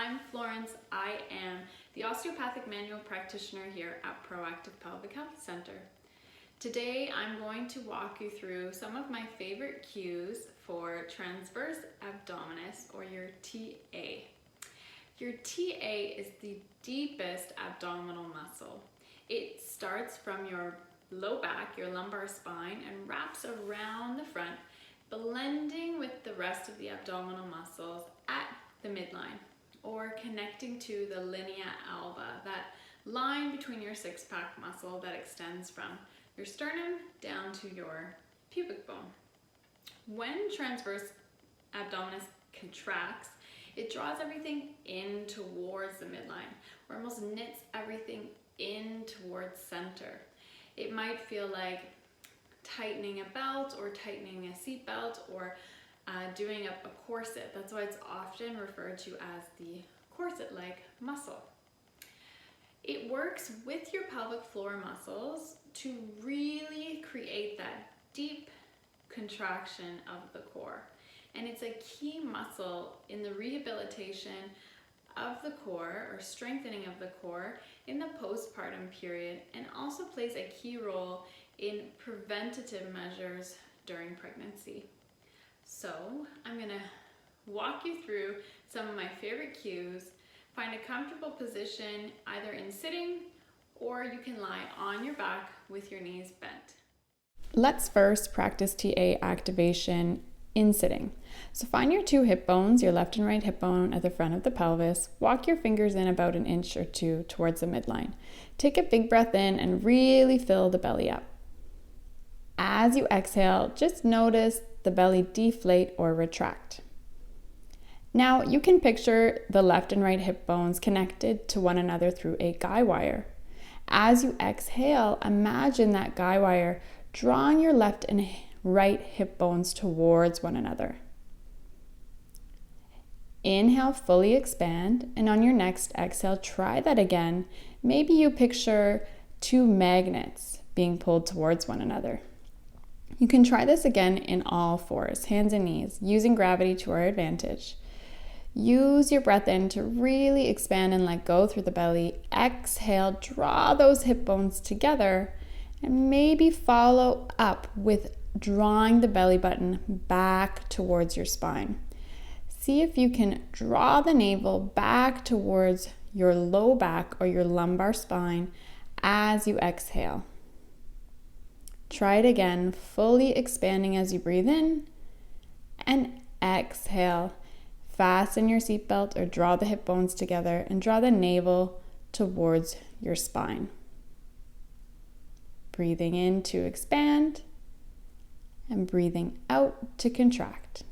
I'm Florence. I am the Osteopathic Manual Practitioner here at Proactive Pelvic Health Center. Today I'm going to walk you through some of my favorite cues for Transversus Abdominis, or your TA. Your TA is the deepest abdominal muscle. It starts from your low back, your lumbar spine, and wraps around the front, blending with the rest of the abdominal muscles at the midline, or connecting to the linea alba, that line between your six-pack muscle that extends from your sternum down to your pubic bone. When transverse abdominis contracts, it draws everything in towards the midline, or almost knits everything in towards center. It might feel like tightening a belt or tightening a seat belt, or doing a corset. That's why it's often referred to as the corset-like muscle. It works with your pelvic floor muscles to really create that deep contraction of the core. And it's a key muscle in the rehabilitation of the core, or strengthening of the core, in the postpartum period, and also plays a key role in preventative measures during pregnancy. So I'm going to walk you through some of my favorite cues. Find a comfortable position, either in sitting, or you can lie on your back with your knees bent. Let's first practice TA activation in sitting. So find your two hip bones, your left and right hip bone at the front of the pelvis. Walk your fingers in about an inch or two towards the midline. Take a big breath in and really fill the belly up. As you exhale, just notice the belly deflate or retract. Now you can picture the left and right hip bones connected to one another through a guy wire. As you exhale, imagine that guy wire drawing your left and right hip bones towards one another. Inhale, fully expand, and on your next exhale, try that again. Maybe you picture two magnets being pulled towards one another. You can try this again in all fours, hands and knees, using gravity to our advantage. Use your breath in to really expand and let go through the belly. Exhale, draw those hip bones together, and maybe follow up with drawing the belly button back towards your spine. See if you can draw the navel back towards your low back or your lumbar spine as you exhale. Try it again, fully expanding as you breathe in, and exhale. Fasten your seatbelt or draw the hip bones together and draw the navel towards your spine. Breathing in to expand and breathing out to contract.